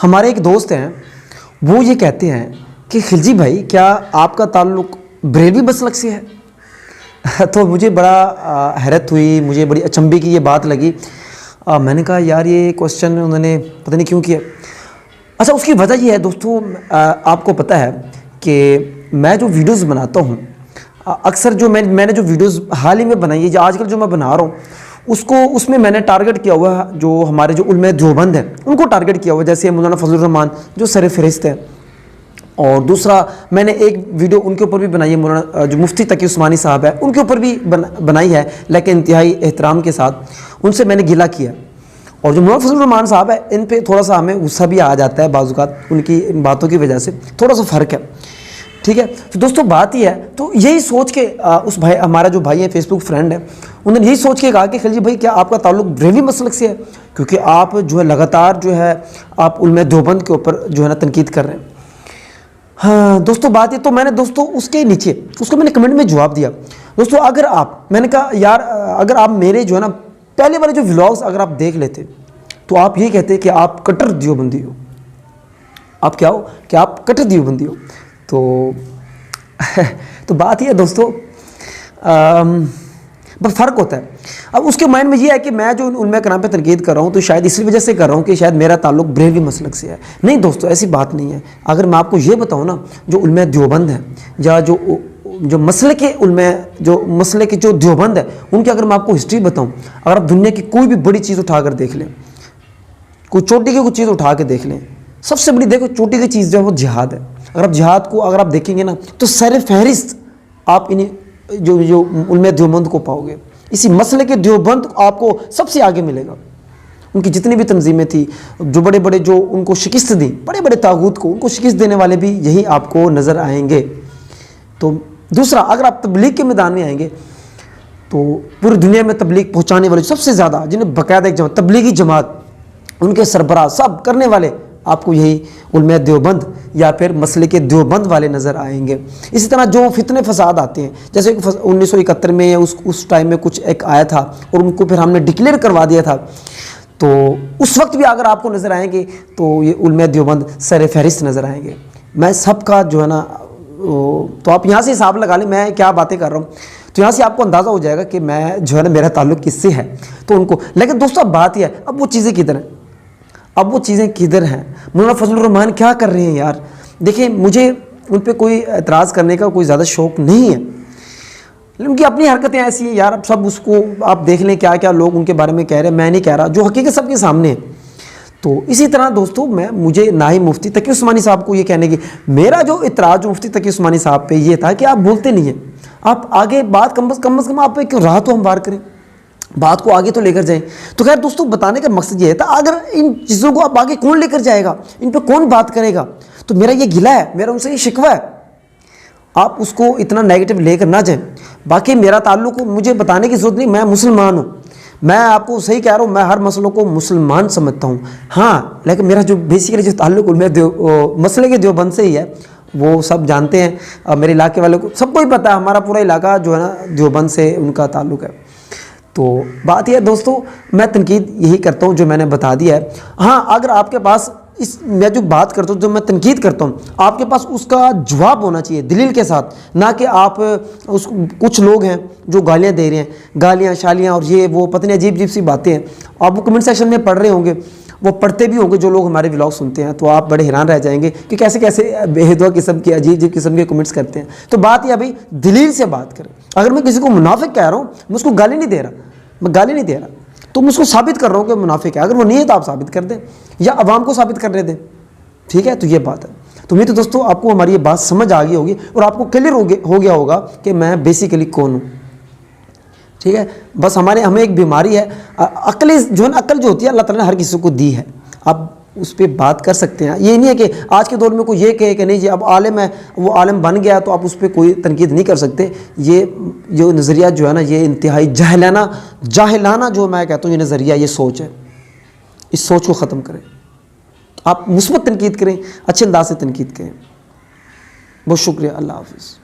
ہمارے ایک دوست ہیں، وہ یہ کہتے ہیں کہ خلجی بھائی کیا آپ کا تعلق بریلوی مسلک سے ہے؟ تو مجھے بڑا حیرت ہوئی، مجھے بڑی اچنبے کی یہ بات لگی۔ میں نے کہا یار یہ کوسچن انہوں نے پتہ نہیں کیوں کیا۔ اچھا، اس کی وجہ یہ ہے دوستو، آپ کو پتہ ہے کہ میں جو ویڈیوز بناتا ہوں، اکثر جو میں نے جو ویڈیوز حال ہی میں بنائی ہے، جو آج کل جو میں بنا رہا ہوں، اس میں نے ٹارگٹ کیا ہوا ہے جو ہمارے جو علماء دیوبند ہیں ان کو ٹارگٹ کیا ہوا ہے، جیسے مولانا فضل الرحمان جو سر فہرست ہے، اور دوسرا میں نے ایک ویڈیو ان کے اوپر بھی بنائی ہے، مولانا جو مفتی تقی عثمانی صاحب ہے ان کے اوپر بھی بنائی ہے، لیکن انتہائی احترام کے ساتھ ان سے میں نے گلہ کیا۔ اور جو مولانا فضل الرحمان صاحب ہے ان پہ تھوڑا سا ہمیں غصہ بھی آ جاتا ہے بعض اوقات، ان کی ان باتوں کی وجہ سے تھوڑا سا فرق ہے، ٹھیک ہے۔ تو دوستو بات یہ ہے، تو یہی سوچ کے اس بھائی، ہمارا جو بھائی ہے فیس بک فرینڈ ہے، انہوں نے یہی سوچ کے کہا کہ خلجی بھائی کیا آپ کا تعلق بریلوی مسلک سے ہے؟ کیونکہ آپ جو ہے لگاتار جو ہے آپ علماء دیوبند کے اوپر جو ہے نا تنقید کر رہے ہیں۔ ہاں دوستو بات یہ، تو میں نے دوستو اس کے نیچے اس کو میں نے کمنٹ میں جواب دیا، دوستو اگر آپ، میں نے کہا یار اگر آپ میرے جو ہے نا پہلے والے جو ولاگز اگر آپ دیکھ لیتے تو آپ یہ کہتے کہ آپ کٹر دیوبندی ہو، آپ کیا ہو کہ آپ کٹر دیوبندی ہو۔ تو بات یہ ہے دوستو، بس فرق ہوتا ہے۔ اب اس کے مائنڈ میں یہ ہے کہ میں جو علماء کرام پہ تنقید کر رہا ہوں تو شاید اسی وجہ سے کر رہا ہوں کہ شاید میرا تعلق بریلوی مسلک سے ہے۔ نہیں دوستو، ایسی بات نہیں ہے۔ اگر میں آپ کو یہ بتاؤں نا، جو علماء دیوبند ہیں یا جو مسلک کے علماء، جو مسلک کے جو دیوبند ہے، ان کی اگر میں آپ کو ہسٹری بتاؤں، اگر آپ دنیا کی کوئی بھی بڑی چیز اٹھا کر دیکھ لیں، کوئی چوٹی کی کوئی چیز اٹھا کے دیکھ لیں، سب سے بڑی دیکھو چوٹی کی چیز جو ہے وہ جہاد ہے۔ اگر آپ جہاد کو اگر آپ دیکھیں گے نا تو سر فہرست آپ انہیں جو علماء دیوبند کو پاؤ گے۔ اسی مسئلے کے دیوبند آپ کو سب سے آگے ملے گا۔ ان کی جتنی بھی تنظیمیں تھیں، جو بڑے بڑے جو ان کو شکست دیں، بڑے بڑے طاغوت کو ان کو شکست دینے والے بھی یہی آپ کو نظر آئیں گے۔ تو دوسرا، اگر آپ تبلیغ کے میدان میں آئیں گے تو پوری دنیا میں تبلیغ پہنچانے والے سب سے زیادہ، جنہیں باقاعدہ ایک جماعت، تبلیغی جماعت، ان کے سربراہ سب کرنے والے آپ کو یہی علماء دیوبند یا پھر مسلک کے دیوبند والے نظر آئیں گے۔ اسی طرح جو فتنے فساد آتے ہیں، جیسے 1971 میں اس ٹائم میں کچھ ایک آیا تھا اور ان کو پھر ہم نے ڈکلیئر کروا دیا تھا، تو اس وقت بھی اگر آپ کو نظر آئیں گے تو یہ علماء دیوبند سر فہرست نظر آئیں گے۔ میں سب کا جو ہے نا، تو آپ یہاں سے حساب لگا لیں میں کیا باتیں کر رہا ہوں، تو یہاں سے آپ کو اندازہ ہو جائے گا کہ میں جو ہے نا میرا تعلق کس سے ہے۔ تو ان کو، لیکن دوستو اب بات یہ ہے، اب وہ چیزیں کدھر ہیں؟ اب وہ چیزیں کدھر ہیں؟ مولانا فضل الرحمان کیا کر رہے ہیں یار؟ دیکھیں، مجھے ان پہ کوئی اعتراض کرنے کا کوئی زیادہ شوق نہیں ہے، ان کی اپنی حرکتیں ایسی ہیں یار، اب سب اس کو آپ دیکھ لیں کیا کیا لوگ ان کے بارے میں کہہ رہے ہیں، میں نہیں کہہ رہا، جو حقیقت سب کے سامنے ہے۔ تو اسی طرح دوستو مجھے نہ ہی مفتی تقی عثمانی صاحب کو یہ کہنے کی، میرا جو اعتراض جو مفتی تقی عثمانی صاحب پہ یہ تھا کہ آپ بولتے نہیں ہیں، آپ آگے بات کم از کم آپ ایک راہ تو ہموار کریں، بات کو آگے تو لے کر جائیں۔ تو خیر دوستو، بتانے کا مقصد یہ تھا، اگر ان چیزوں کو آپ آگے کون لے کر جائے گا، ان پہ کون بات کرے گا؟ تو میرا یہ گلہ ہے، میرا ان سے یہ شکوہ ہے، آپ اس کو اتنا نیگیٹو لے کر نہ جائیں۔ باقی میرا تعلق مجھے بتانے کی ضرورت نہیں، میں مسلمان ہوں، میں آپ کو صحیح کہہ رہا ہوں، میں ہر مسئلوں کو مسلمان سمجھتا ہوں، ہاں، لیکن میرا جو بیسیکلی جو تعلق مسئلے کے دیوبند سے ہی ہے، وہ سب جانتے ہیں، میرے علاقے والے کو سب کو ہی پتہ ہے، ہمارا پورا علاقہ جو ہے نا دیوبند سے ان کا تعلق ہے۔ تو بات یہ ہے دوستو، میں تنقید یہی کرتا ہوں جو میں نے بتا دیا ہے۔ ہاں، اگر آپ کے پاس میں جو بات کرتا ہوں، جو میں تنقید کرتا ہوں، آپ کے پاس اس کا جواب ہونا چاہیے دلیل کے ساتھ، نہ کہ آپ کچھ لوگ ہیں جو گالیاں دے رہے ہیں، گالیاں شالیاں اور یہ وہ پتہ نہیں عجیب سی باتیں ہیں، آپ وہ کمنٹ سیکشن میں پڑھ رہے ہوں گے، وہ پڑھتے بھی ہوں گے جو لوگ ہمارے ولاگ سنتے ہیں، تو آپ بڑے حیران رہ جائیں گے کہ کیسے کیسے بےحدہ قسم کے عجیب قسم کے کمنٹس کرتے ہیں۔ تو بات یہ بھائی دلیل سے بات کریں۔ اگر میں کسی کو منافق کہہ رہا ہوں، میں اس کو گالی نہیں دے رہا، میں گالی نہیں دے رہا، تو میں اس کو ثابت کر رہا ہوں کہ منافق ہے، اگر وہ نہیں ہے تو آپ ثابت کر دیں یا عوام کو ثابت کرنے دیں، ٹھیک ہے؟ تو یہ بات ہے۔ تو میں تو دوستو آپ کو ہماری یہ بات سمجھ آ گئی ہوگی اور آپ کو کلیئر ہو گیا ہوگا کہ میں بیسیکلی کون ہوں، ٹھیک ہے؟ بس ہمیں ایک بیماری ہے، عقل جو ہے نا، عقل جو ہوتی ہے اللہ تعالیٰ نے ہر کسی کو دی ہے، آپ اس پہ بات کر سکتے ہیں۔ یہ نہیں ہے کہ آج کے دور میں کوئی یہ کہے کہ نہیں جی اب عالم ہے، وہ عالم بن گیا تو آپ اس پہ کوئی تنقید نہیں کر سکتے۔ یہ جو نظریہ جو ہے نا، یہ انتہائی جاہلانہ جو میں کہتا ہوں یہ نظریہ، یہ سوچ ہے، اس سوچ کو ختم کریں، آپ مثبت تنقید کریں، اچھے انداز سے تنقید کریں۔ بہت شکریہ، اللہ حافظ۔